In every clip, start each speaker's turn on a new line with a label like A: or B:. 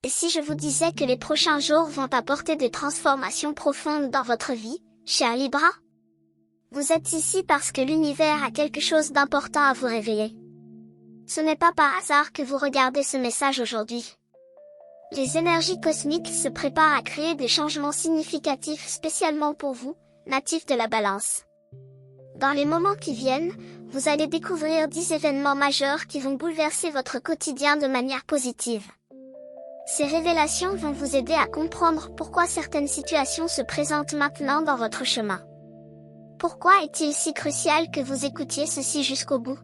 A: Et si je vous disais que les prochains jours vont apporter des transformations profondes dans votre vie, cher Libra? Vous êtes ici parce que l'univers a quelque chose d'important à vous révéler. Ce n'est pas par hasard que vous regardez ce message aujourd'hui. Les énergies cosmiques se préparent à créer des changements significatifs spécialement pour vous, natifs de la Balance. Dans les moments qui viennent, vous allez découvrir 10 événements majeurs qui vont bouleverser votre quotidien de manière positive. Ces révélations vont vous aider à comprendre pourquoi certaines situations se présentent maintenant dans votre chemin. Pourquoi est-il si crucial que vous écoutiez ceci jusqu'au bout?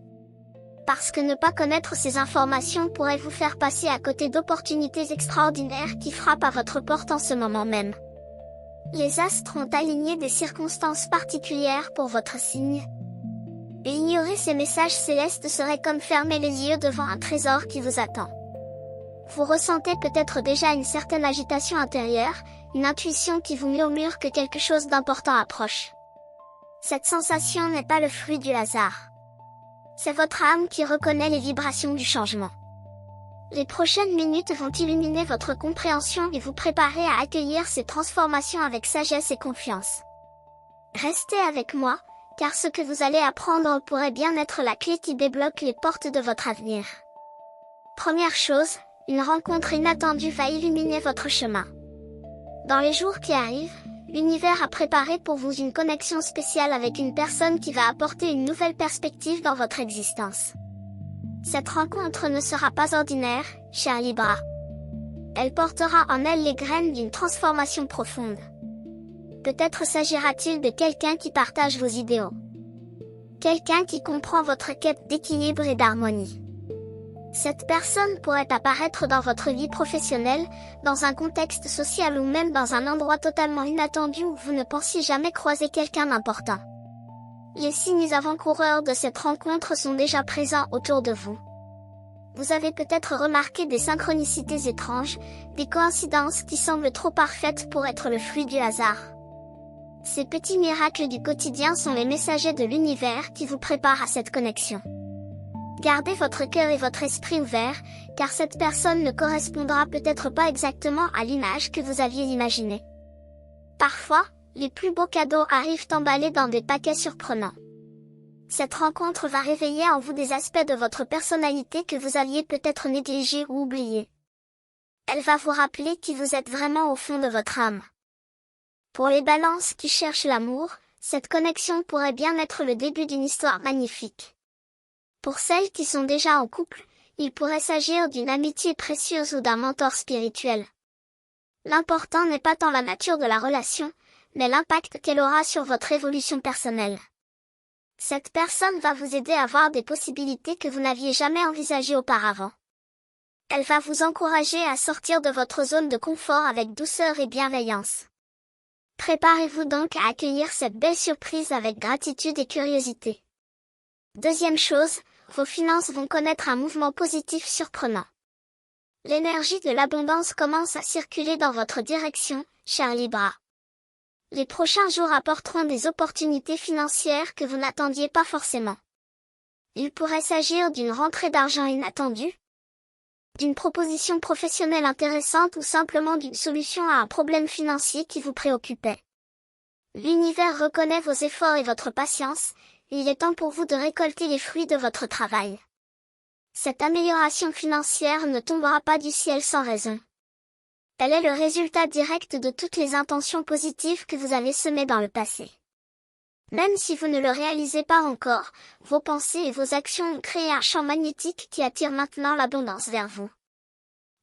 A: Parce que ne pas connaître ces informations pourrait vous faire passer à côté d'opportunités extraordinaires qui frappent à votre porte en ce moment même. Les astres ont aligné des circonstances particulières pour votre signe. Et ignorer ces messages célestes serait comme fermer les yeux devant un trésor qui vous attend. Vous ressentez peut-être déjà une certaine agitation intérieure, une intuition qui vous murmure que quelque chose d'important approche. Cette sensation n'est pas le fruit du hasard. C'est votre âme qui reconnaît les vibrations du changement. Les prochaines minutes vont illuminer votre compréhension et vous préparer à accueillir ces transformations avec sagesse et confiance. Restez avec moi, car ce que vous allez apprendre pourrait bien être la clé qui débloque les portes de votre avenir. Première chose, une rencontre inattendue va illuminer votre chemin. Dans les jours qui arrivent, l'univers a préparé pour vous une connexion spéciale avec une personne qui va apporter une nouvelle perspective dans votre existence. Cette rencontre ne sera pas ordinaire, cher Libra. Elle portera en elle les graines d'une transformation profonde. Peut-être s'agira-t-il de quelqu'un qui partage vos idéaux. Quelqu'un qui comprend votre quête d'équilibre et d'harmonie. Cette personne pourrait apparaître dans votre vie professionnelle, dans un contexte social ou même dans un endroit totalement inattendu où vous ne pensiez jamais croiser quelqu'un d'important. Les signes avant-coureurs de cette rencontre sont déjà présents autour de vous. Vous avez peut-être remarqué des synchronicités étranges, des coïncidences qui semblent trop parfaites pour être le fruit du hasard. Ces petits miracles du quotidien sont les messagers de l'univers qui vous préparent à cette connexion. Gardez votre cœur et votre esprit ouverts, car cette personne ne correspondra peut-être pas exactement à l'image que vous aviez imaginée. Parfois, les plus beaux cadeaux arrivent emballés dans des paquets surprenants. Cette rencontre va réveiller en vous des aspects de votre personnalité que vous aviez peut-être négligés ou oubliés. Elle va vous rappeler qui vous êtes vraiment au fond de votre âme. Pour les balances qui cherchent l'amour, cette connexion pourrait bien être le début d'une histoire magnifique. Pour celles qui sont déjà en couple, il pourrait s'agir d'une amitié précieuse ou d'un mentor spirituel. L'important n'est pas tant la nature de la relation, mais l'impact qu'elle aura sur votre évolution personnelle. Cette personne va vous aider à voir des possibilités que vous n'aviez jamais envisagées auparavant. Elle va vous encourager à sortir de votre zone de confort avec douceur et bienveillance. Préparez-vous donc à accueillir cette belle surprise avec gratitude et curiosité. Deuxième chose, vos finances vont connaître un mouvement positif surprenant. L'énergie de l'abondance commence à circuler dans votre direction, cher Libra. Les prochains jours apporteront des opportunités financières que vous n'attendiez pas forcément. Il pourrait s'agir d'une rentrée d'argent inattendue, d'une proposition professionnelle intéressante ou simplement d'une solution à un problème financier qui vous préoccupait. L'univers reconnaît vos efforts et votre patience, et il est temps pour vous de récolter les fruits de votre travail. Cette amélioration financière ne tombera pas du ciel sans raison. Elle est le résultat direct de toutes les intentions positives que vous avez semées dans le passé. Même si vous ne le réalisez pas encore, vos pensées et vos actions ont créé un champ magnétique qui attire maintenant l'abondance vers vous.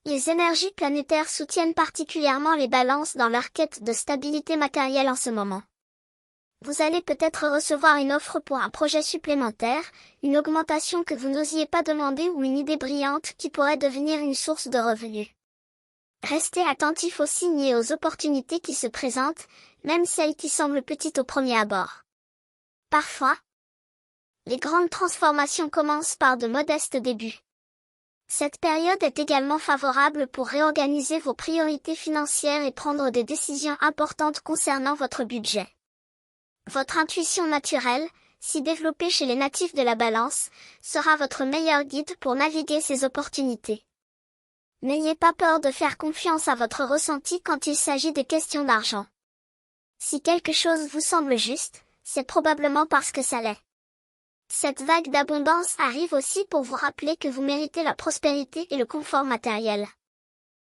A: Les énergies planétaires soutiennent particulièrement les balances dans leur quête de stabilité matérielle en ce moment. Vous allez peut-être recevoir une offre pour un projet supplémentaire, une augmentation que vous n'osiez pas demander ou une idée brillante qui pourrait devenir une source de revenus. Restez attentif aux signes et aux opportunités qui se présentent, même celles qui semblent petites au premier abord. Parfois, les grandes transformations commencent par de modestes débuts. Cette période est également favorable pour réorganiser vos priorités financières et prendre des décisions importantes concernant votre budget. Votre intuition naturelle, si développée chez les natifs de la Balance, sera votre meilleur guide pour naviguer ces opportunités. N'ayez pas peur de faire confiance à votre ressenti quand il s'agit des questions d'argent. Si quelque chose vous semble juste, c'est probablement parce que ça l'est. Cette vague d'abondance arrive aussi pour vous rappeler que vous méritez la prospérité et le confort matériel.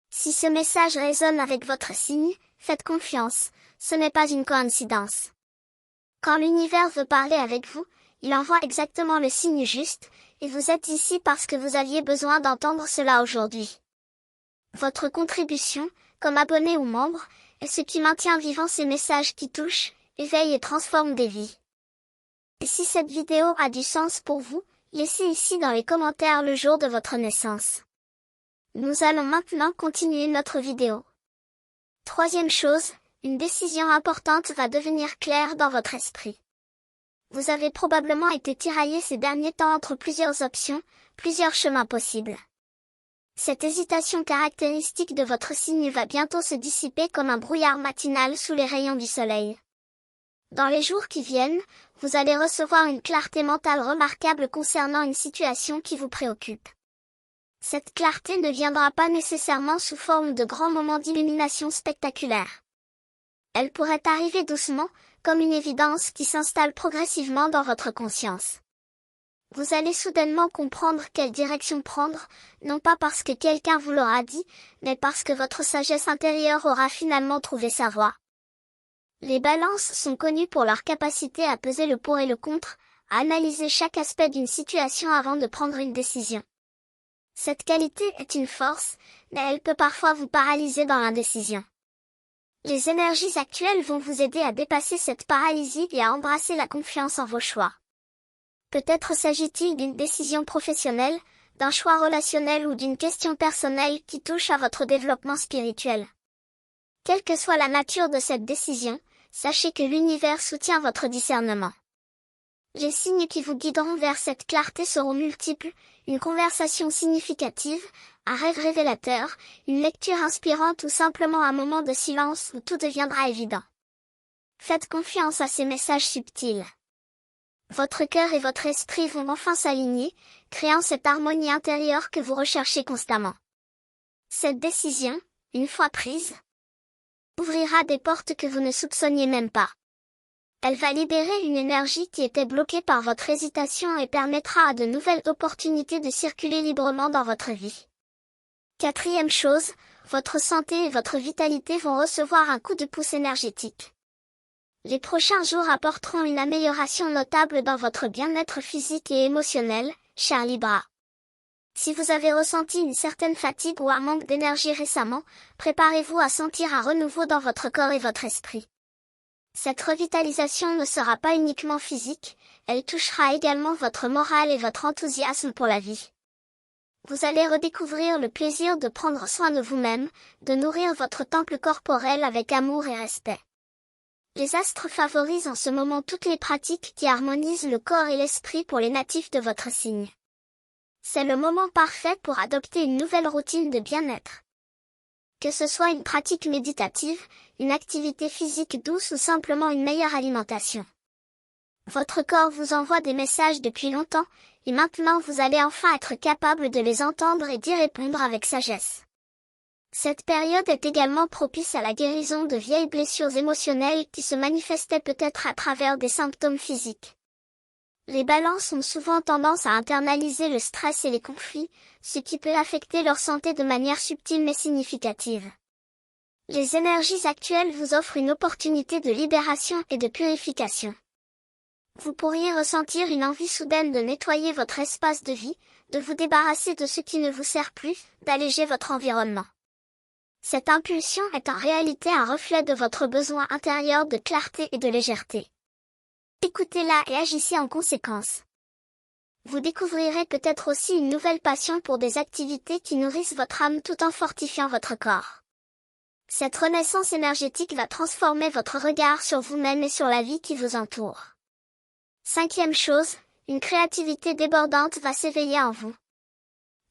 A: Si ce message résonne avec votre signe, faites confiance, ce n'est pas une coïncidence. Quand l'univers veut parler avec vous, il envoie exactement le signe juste, et vous êtes ici parce que vous aviez besoin d'entendre cela aujourd'hui. Votre contribution, comme abonné ou membre, est ce qui maintient vivant ces messages qui touchent, éveillent et transforment des vies. Et si cette vidéo a du sens pour vous, laissez ici dans les commentaires le jour de votre naissance. Nous allons maintenant continuer notre vidéo. Troisième chose, une décision importante va devenir claire dans votre esprit. Vous avez probablement été tiraillé ces derniers temps entre plusieurs options, plusieurs chemins possibles. Cette hésitation caractéristique de votre signe va bientôt se dissiper comme un brouillard matinal sous les rayons du soleil. Dans les jours qui viennent, vous allez recevoir une clarté mentale remarquable concernant une situation qui vous préoccupe. Cette clarté ne viendra pas nécessairement sous forme de grands moments d'illumination spectaculaires. Elle pourrait arriver doucement, comme une évidence qui s'installe progressivement dans votre conscience. Vous allez soudainement comprendre quelle direction prendre, non pas parce que quelqu'un vous l'aura dit, mais parce que votre sagesse intérieure aura finalement trouvé sa voie. Les balances sont connues pour leur capacité à peser le pour et le contre, à analyser chaque aspect d'une situation avant de prendre une décision. Cette qualité est une force, mais elle peut parfois vous paralyser dans l'indécision. Les énergies actuelles vont vous aider à dépasser cette paralysie et à embrasser la confiance en vos choix. Peut-être s'agit-il d'une décision professionnelle, d'un choix relationnel ou d'une question personnelle qui touche à votre développement spirituel. Quelle que soit la nature de cette décision, sachez que l'univers soutient votre discernement. Les signes qui vous guideront vers cette clarté seront multiples, une conversation significative, un rêve révélateur, une lecture inspirante ou simplement un moment de silence où tout deviendra évident. Faites confiance à ces messages subtils. Votre cœur et votre esprit vont enfin s'aligner, créant cette harmonie intérieure que vous recherchez constamment. Cette décision, une fois prise, ouvrira des portes que vous ne soupçonniez même pas. Elle va libérer une énergie qui était bloquée par votre hésitation et permettra à de nouvelles opportunités de circuler librement dans votre vie. Quatrième chose, votre santé et votre vitalité vont recevoir un coup de pouce énergétique. Les prochains jours apporteront une amélioration notable dans votre bien-être physique et émotionnel, cher Libra. Si vous avez ressenti une certaine fatigue ou un manque d'énergie récemment, préparez-vous à sentir un renouveau dans votre corps et votre esprit. Cette revitalisation ne sera pas uniquement physique, elle touchera également votre morale et votre enthousiasme pour la vie. Vous allez redécouvrir le plaisir de prendre soin de vous-même, de nourrir votre temple corporel avec amour et respect. Les astres favorisent en ce moment toutes les pratiques qui harmonisent le corps et l'esprit pour les natifs de votre signe. C'est le moment parfait pour adopter une nouvelle routine de bien-être. Que ce soit une pratique méditative, une activité physique douce ou simplement une meilleure alimentation. Votre corps vous envoie des messages depuis longtemps, et maintenant vous allez enfin être capable de les entendre et d'y répondre avec sagesse. Cette période est également propice à la guérison de vieilles blessures émotionnelles qui se manifestaient peut-être à travers des symptômes physiques. Les balances ont souvent tendance à internaliser le stress et les conflits, ce qui peut affecter leur santé de manière subtile mais significative. Les énergies actuelles vous offrent une opportunité de libération et de purification. Vous pourriez ressentir une envie soudaine de nettoyer votre espace de vie, de vous débarrasser de ce qui ne vous sert plus, d'alléger votre environnement. Cette impulsion est en réalité un reflet de votre besoin intérieur de clarté et de légèreté. Écoutez-la et agissez en conséquence. Vous découvrirez peut-être aussi une nouvelle passion pour des activités qui nourrissent votre âme tout en fortifiant votre corps. Cette renaissance énergétique va transformer votre regard sur vous-même et sur la vie qui vous entoure. Cinquième chose, une créativité débordante va s'éveiller en vous.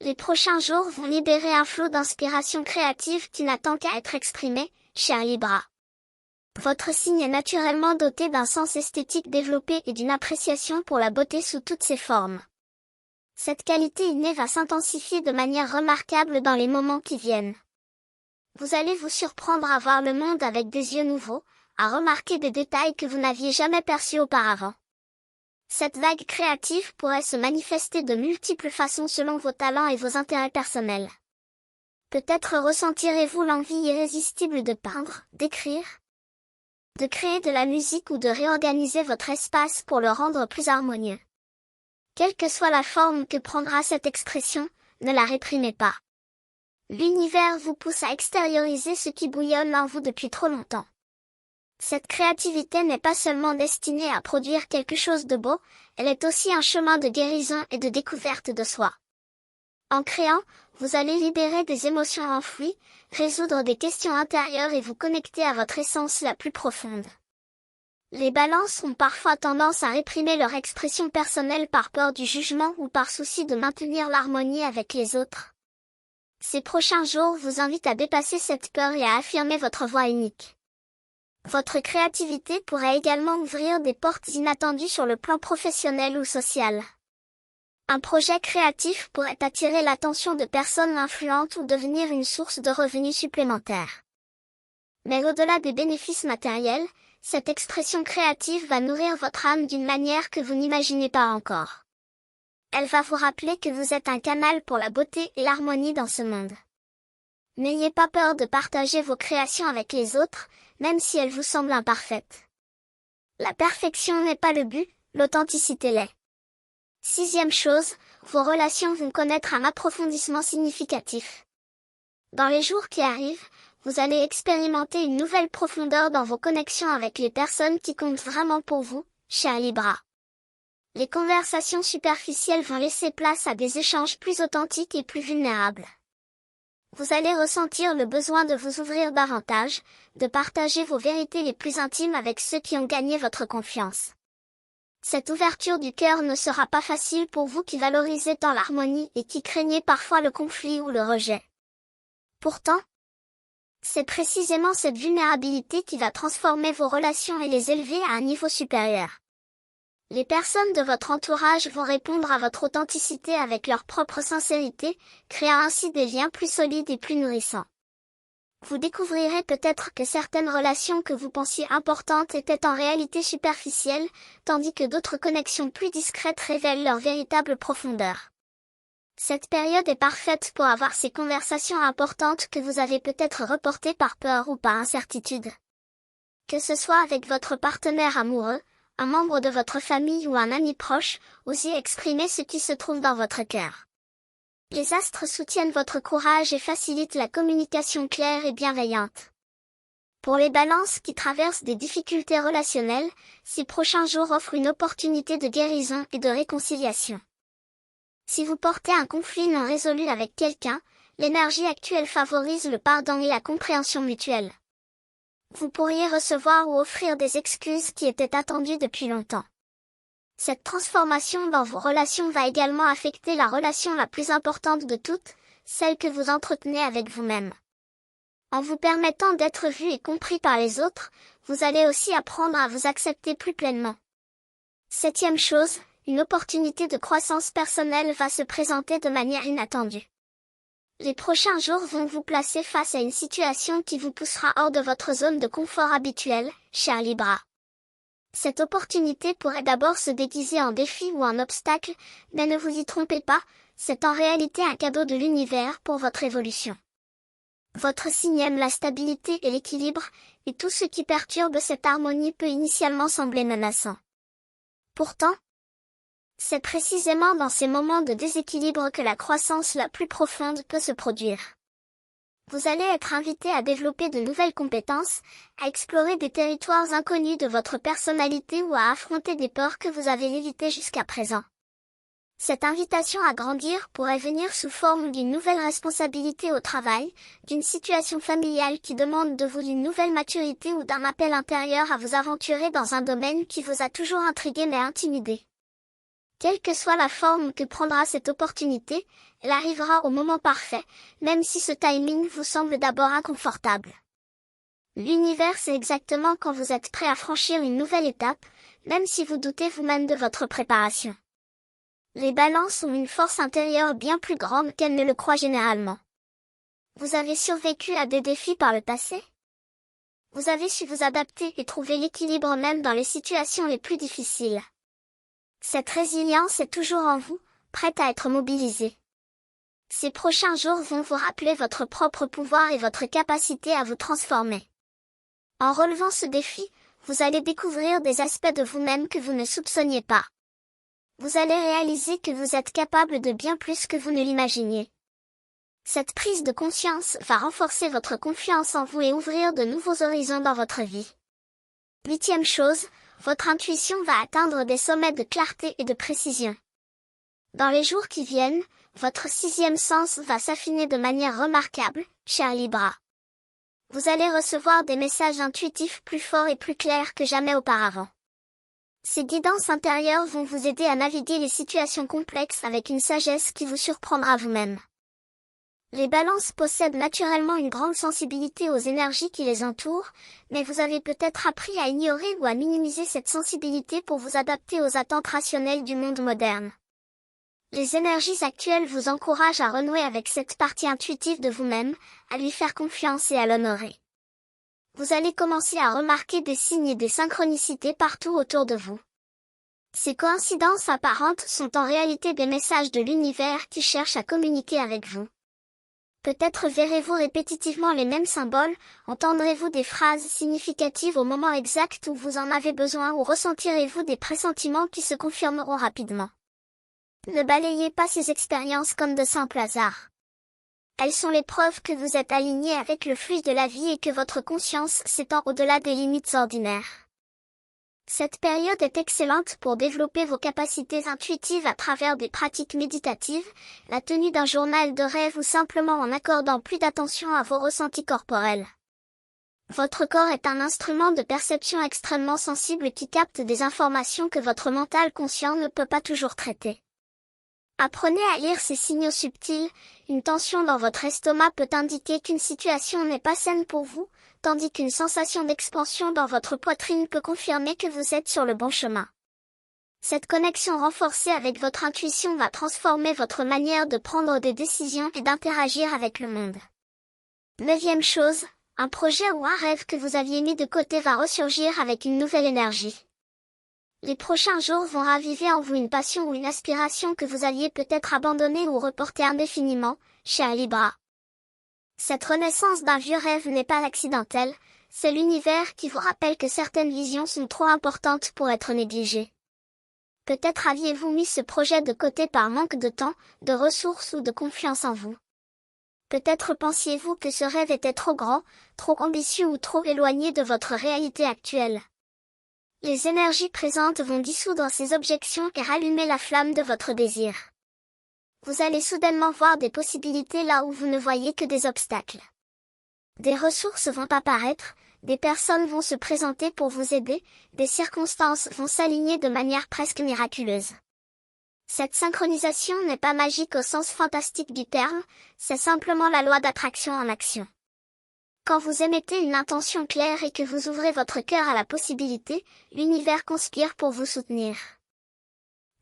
A: Les prochains jours vont libérer un flot d'inspiration créative qui n'attend qu'à être exprimé, cher Libra. Votre signe est naturellement doté d'un sens esthétique développé et d'une appréciation pour la beauté sous toutes ses formes. Cette qualité innée va s'intensifier de manière remarquable dans les moments qui viennent. Vous allez vous surprendre à voir le monde avec des yeux nouveaux, à remarquer des détails que vous n'aviez jamais perçus auparavant. Cette vague créative pourrait se manifester de multiples façons selon vos talents et vos intérêts personnels. Peut-être ressentirez-vous l'envie irrésistible de peindre, d'écrire, de créer de la musique ou de réorganiser votre espace pour le rendre plus harmonieux. Quelle que soit la forme que prendra cette expression, ne la réprimez pas. L'univers vous pousse à extérioriser ce qui bouillonne en vous depuis trop longtemps. Cette créativité n'est pas seulement destinée à produire quelque chose de beau, elle est aussi un chemin de guérison et de découverte de soi. En créant, vous allez libérer des émotions enfouies, résoudre des questions intérieures et vous connecter à votre essence la plus profonde. Les balances ont parfois tendance à réprimer leur expression personnelle par peur du jugement ou par souci de maintenir l'harmonie avec les autres. Ces prochains jours vous invitent à dépasser cette peur et à affirmer votre voix unique. Votre créativité pourrait également ouvrir des portes inattendues sur le plan professionnel ou social. Un projet créatif pourrait attirer l'attention de personnes influentes ou devenir une source de revenus supplémentaires. Mais au-delà des bénéfices matériels, cette expression créative va nourrir votre âme d'une manière que vous n'imaginez pas encore. Elle va vous rappeler que vous êtes un canal pour la beauté et l'harmonie dans ce monde. N'ayez pas peur de partager vos créations avec les autres, même si elles vous semblent imparfaites. La perfection n'est pas le but, l'authenticité l'est. 6e chose, vos relations vont connaître un approfondissement significatif. Dans les jours qui arrivent, vous allez expérimenter une nouvelle profondeur dans vos connexions avec les personnes qui comptent vraiment pour vous, cher Libra. Les conversations superficielles vont laisser place à des échanges plus authentiques et plus vulnérables. Vous allez ressentir le besoin de vous ouvrir davantage, de partager vos vérités les plus intimes avec ceux qui ont gagné votre confiance. Cette ouverture du cœur ne sera pas facile pour vous qui valorisez tant l'harmonie et qui craignez parfois le conflit ou le rejet. Pourtant, c'est précisément cette vulnérabilité qui va transformer vos relations et les élever à un niveau supérieur. Les personnes de votre entourage vont répondre à votre authenticité avec leur propre sincérité, créant ainsi des liens plus solides et plus nourrissants. Vous découvrirez peut-être que certaines relations que vous pensiez importantes étaient en réalité superficielles, tandis que d'autres connexions plus discrètes révèlent leur véritable profondeur. Cette période est parfaite pour avoir ces conversations importantes que vous avez peut-être reportées par peur ou par incertitude. Que ce soit avec votre partenaire amoureux, un membre de votre famille ou un ami proche, osez exprimer ce qui se trouve dans votre cœur. Les astres soutiennent votre courage et facilitent la communication claire et bienveillante. Pour les balances qui traversent des difficultés relationnelles, ces prochains jours offrent une opportunité de guérison et de réconciliation. Si vous portez un conflit non résolu avec quelqu'un, l'énergie actuelle favorise le pardon et la compréhension mutuelle. Vous pourriez recevoir ou offrir des excuses qui étaient attendues depuis longtemps. Cette transformation dans vos relations va également affecter la relation la plus importante de toutes, celle que vous entretenez avec vous-même. En vous permettant d'être vu et compris par les autres, vous allez aussi apprendre à vous accepter plus pleinement. 7e chose, une opportunité de croissance personnelle va se présenter de manière inattendue. Les prochains jours vont vous placer face à une situation qui vous poussera hors de votre zone de confort habituelle, cher Libra. Cette opportunité pourrait d'abord se déguiser en défi ou en obstacle, mais ne vous y trompez pas, c'est en réalité un cadeau de l'univers pour votre évolution. Votre signe aime la stabilité et l'équilibre, et tout ce qui perturbe cette harmonie peut initialement sembler menaçant. Pourtant, c'est précisément dans ces moments de déséquilibre que la croissance la plus profonde peut se produire. Vous allez être invité à développer de nouvelles compétences, à explorer des territoires inconnus de votre personnalité ou à affronter des peurs que vous avez évitées jusqu'à présent. Cette invitation à grandir pourrait venir sous forme d'une nouvelle responsabilité au travail, d'une situation familiale qui demande de vous d'une nouvelle maturité ou d'un appel intérieur à vous aventurer dans un domaine qui vous a toujours intrigué mais intimidé. Quelle que soit la forme que prendra cette opportunité, elle arrivera au moment parfait, même si ce timing vous semble d'abord inconfortable. L'univers sait exactement quand vous êtes prêt à franchir une nouvelle étape, même si vous doutez vous-même de votre préparation. Les balances ont une force intérieure bien plus grande qu'elles ne le croient généralement. Vous avez survécu à des défis par le passé? Vous avez su vous adapter et trouver l'équilibre même dans les situations les plus difficiles. Cette résilience est toujours en vous, prête à être mobilisée. Ces prochains jours vont vous rappeler votre propre pouvoir et votre capacité à vous transformer. En relevant ce défi, vous allez découvrir des aspects de vous-même que vous ne soupçonniez pas. Vous allez réaliser que vous êtes capable de bien plus que vous ne l'imaginiez. Cette prise de conscience va renforcer votre confiance en vous et ouvrir de nouveaux horizons dans votre vie. 8e chose, votre intuition va atteindre des sommets de clarté et de précision. Dans les jours qui viennent, votre 6e sens va s'affiner de manière remarquable, cher Libra. Vous allez recevoir des messages intuitifs plus forts et plus clairs que jamais auparavant. Ces guidances intérieures vont vous aider à naviguer les situations complexes avec une sagesse qui vous surprendra vous-même. Les balances possèdent naturellement une grande sensibilité aux énergies qui les entourent, mais vous avez peut-être appris à ignorer ou à minimiser cette sensibilité pour vous adapter aux attentes rationnelles du monde moderne. Les énergies actuelles vous encouragent à renouer avec cette partie intuitive de vous-même, à lui faire confiance et à l'honorer. Vous allez commencer à remarquer des signes et des synchronicités partout autour de vous. Ces coïncidences apparentes sont en réalité des messages de l'univers qui cherchent à communiquer avec vous. Peut-être verrez-vous répétitivement les mêmes symboles, entendrez-vous des phrases significatives au moment exact où vous en avez besoin ou ressentirez-vous des pressentiments qui se confirmeront rapidement. Ne balayez pas ces expériences comme de simples hasards. Elles sont les preuves que vous êtes aligné avec le flux de la vie et que votre conscience s'étend au-delà des limites ordinaires. Cette période est excellente pour développer vos capacités intuitives à travers des pratiques méditatives, la tenue d'un journal de rêve ou simplement en accordant plus d'attention à vos ressentis corporels. Votre corps est un instrument de perception extrêmement sensible qui capte des informations que votre mental conscient ne peut pas toujours traiter. Apprenez à lire ces signaux subtils, une tension dans votre estomac peut indiquer qu'une situation n'est pas saine pour vous, tandis qu'une sensation d'expansion dans votre poitrine peut confirmer que vous êtes sur le bon chemin. Cette connexion renforcée avec votre intuition va transformer votre manière de prendre des décisions et d'interagir avec le monde. 9e chose, un projet ou un rêve que vous aviez mis de côté va ressurgir avec une nouvelle énergie. Les prochains jours vont raviver en vous une passion ou une aspiration que vous aviez peut-être abandonnée ou reportée indéfiniment, cher Libra. Cette renaissance d'un vieux rêve n'est pas accidentelle, c'est l'univers qui vous rappelle que certaines visions sont trop importantes pour être négligées. Peut-être aviez-vous mis ce projet de côté par manque de temps, de ressources ou de confiance en vous. Peut-être pensiez-vous que ce rêve était trop grand, trop ambitieux ou trop éloigné de votre réalité actuelle. Les énergies présentes vont dissoudre ces objections et rallumer la flamme de votre désir. Vous allez soudainement voir des possibilités là où vous ne voyez que des obstacles. Des ressources vont apparaître, des personnes vont se présenter pour vous aider, des circonstances vont s'aligner de manière presque miraculeuse. Cette synchronisation n'est pas magique au sens fantastique du terme, c'est simplement la loi d'attraction en action. Quand vous émettez une intention claire et que vous ouvrez votre cœur à la possibilité, l'univers conspire pour vous soutenir.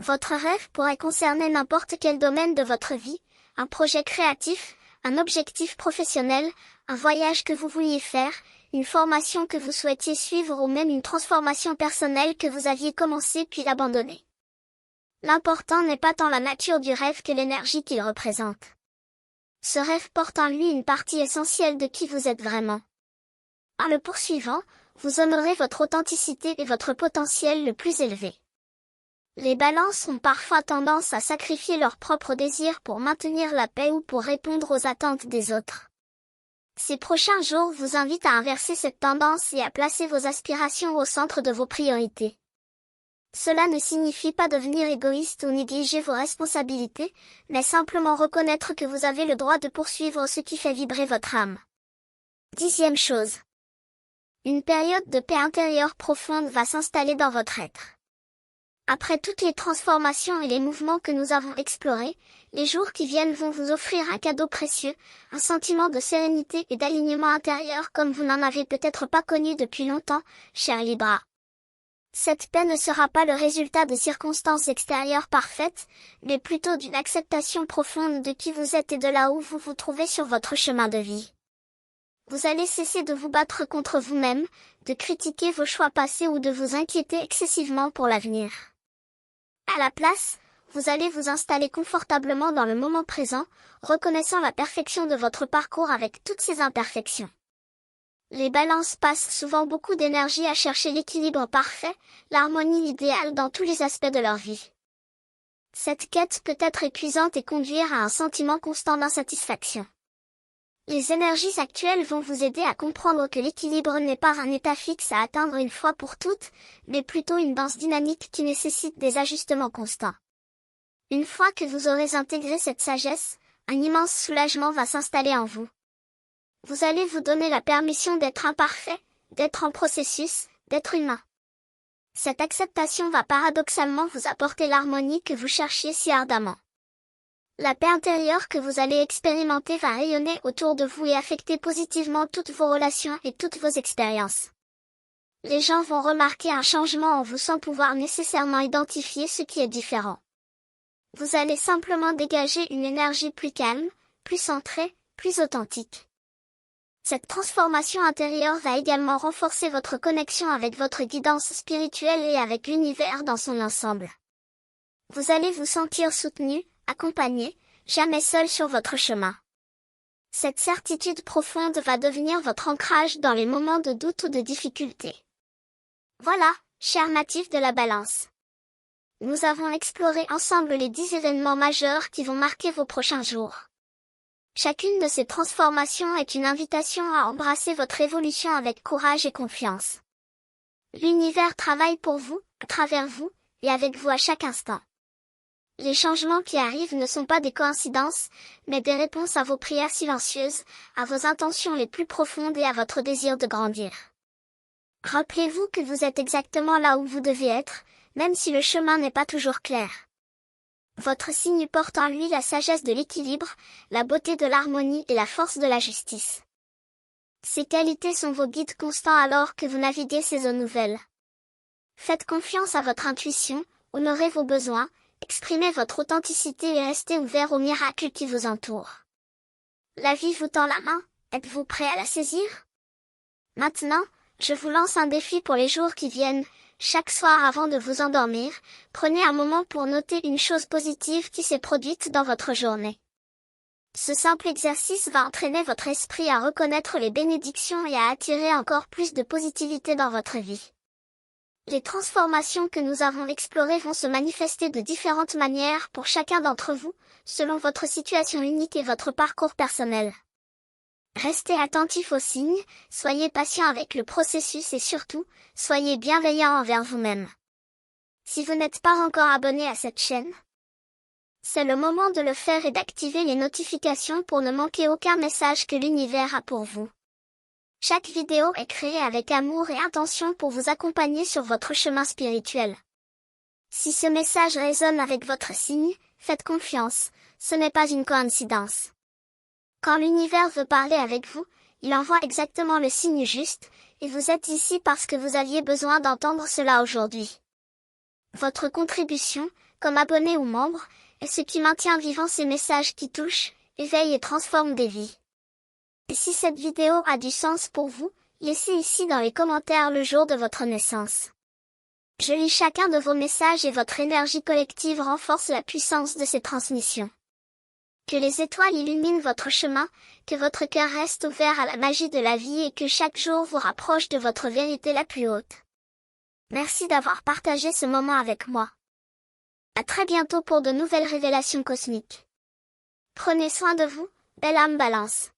A: Votre rêve pourrait concerner n'importe quel domaine de votre vie, un projet créatif, un objectif professionnel, un voyage que vous vouliez faire, une formation que vous souhaitiez suivre ou même une transformation personnelle que vous aviez commencé puis abandonnée. L'important n'est pas tant la nature du rêve que l'énergie qu'il représente. Ce rêve porte en lui une partie essentielle de qui vous êtes vraiment. En le poursuivant, vous honorez votre authenticité et votre potentiel le plus élevé. Les balances ont parfois tendance à sacrifier leurs propres désirs pour maintenir la paix ou pour répondre aux attentes des autres. Ces prochains jours vous invitent à inverser cette tendance et à placer vos aspirations au centre de vos priorités. Cela ne signifie pas devenir égoïste ou négliger vos responsabilités, mais simplement reconnaître que vous avez le droit de poursuivre ce qui fait vibrer votre âme. 10e chose. Une période de paix intérieure profonde va s'installer dans votre être. Après toutes les transformations et les mouvements que nous avons explorés, les jours qui viennent vont vous offrir un cadeau précieux, un sentiment de sérénité et d'alignement intérieur comme vous n'en avez peut-être pas connu depuis longtemps, cher Libra. Cette paix ne sera pas le résultat de circonstances extérieures parfaites, mais plutôt d'une acceptation profonde de qui vous êtes et de là où vous vous trouvez sur votre chemin de vie. Vous allez cesser de vous battre contre vous-même, de critiquer vos choix passés ou de vous inquiéter excessivement pour l'avenir. À la place, vous allez vous installer confortablement dans le moment présent, reconnaissant la perfection de votre parcours avec toutes ses imperfections. Les balances passent souvent beaucoup d'énergie à chercher l'équilibre parfait, l'harmonie idéale dans tous les aspects de leur vie. Cette quête peut être épuisante et conduire à un sentiment constant d'insatisfaction. Les énergies actuelles vont vous aider à comprendre que l'équilibre n'est pas un état fixe à atteindre une fois pour toutes, mais plutôt une danse dynamique qui nécessite des ajustements constants. Une fois que vous aurez intégré cette sagesse, un immense soulagement va s'installer en vous. Vous allez vous donner la permission d'être imparfait, d'être en processus, d'être humain. Cette acceptation va paradoxalement vous apporter l'harmonie que vous cherchiez si ardemment. La paix intérieure que vous allez expérimenter va rayonner autour de vous et affecter positivement toutes vos relations et toutes vos expériences. Les gens vont remarquer un changement en vous sans pouvoir nécessairement identifier ce qui est différent. Vous allez simplement dégager une énergie plus calme, plus centrée, plus authentique. Cette transformation intérieure va également renforcer votre connexion avec votre guidance spirituelle et avec l'univers dans son ensemble. Vous allez vous sentir soutenu, accompagné, jamais seul sur votre chemin. Cette certitude profonde va devenir votre ancrage dans les moments de doute ou de difficulté. Voilà, chers natifs de la Balance. Nous avons exploré ensemble les 10 événements majeurs qui vont marquer vos prochains jours. Chacune de ces transformations est une invitation à embrasser votre évolution avec courage et confiance. L'univers travaille pour vous, à travers vous, et avec vous à chaque instant. Les changements qui arrivent ne sont pas des coïncidences, mais des réponses à vos prières silencieuses, à vos intentions les plus profondes et à votre désir de grandir. Rappelez-vous que vous êtes exactement là où vous devez être, même si le chemin n'est pas toujours clair. Votre signe porte en lui la sagesse de l'équilibre, la beauté de l'harmonie et la force de la justice. Ces qualités sont vos guides constants alors que vous naviguez ces eaux nouvelles. Faites confiance à votre intuition, honorez vos besoins, exprimez votre authenticité et restez ouvert aux miracles qui vous entourent. La vie vous tend la main, êtes-vous prêt à la saisir? Maintenant, je vous lance un défi pour les jours qui viennent. Chaque soir avant de vous endormir, prenez un moment pour noter une chose positive qui s'est produite dans votre journée. Ce simple exercice va entraîner votre esprit à reconnaître les bénédictions et à attirer encore plus de positivité dans votre vie. Les transformations que nous avons explorées vont se manifester de différentes manières pour chacun d'entre vous, selon votre situation unique et votre parcours personnel. Restez attentif aux signes, soyez patient avec le processus et surtout, soyez bienveillant envers vous-même. Si vous n'êtes pas encore abonné à cette chaîne, c'est le moment de le faire et d'activer les notifications pour ne manquer aucun message que l'univers a pour vous. Chaque vidéo est créée avec amour et intention pour vous accompagner sur votre chemin spirituel. Si ce message résonne avec votre signe, faites confiance, ce n'est pas une coïncidence. Quand l'univers veut parler avec vous, il envoie exactement le signe juste, et vous êtes ici parce que vous aviez besoin d'entendre cela aujourd'hui. Votre contribution, comme abonné ou membre, est ce qui maintient vivant ces messages qui touchent, éveillent et transforment des vies. Et si cette vidéo a du sens pour vous, laissez ici dans les commentaires le jour de votre naissance. Je lis chacun de vos messages et votre énergie collective renforce la puissance de ces transmissions. Que les étoiles illuminent votre chemin, que votre cœur reste ouvert à la magie de la vie et que chaque jour vous rapproche de votre vérité la plus haute. Merci d'avoir partagé ce moment avec moi. À très bientôt pour de nouvelles révélations cosmiques. Prenez soin de vous, belle âme Balance.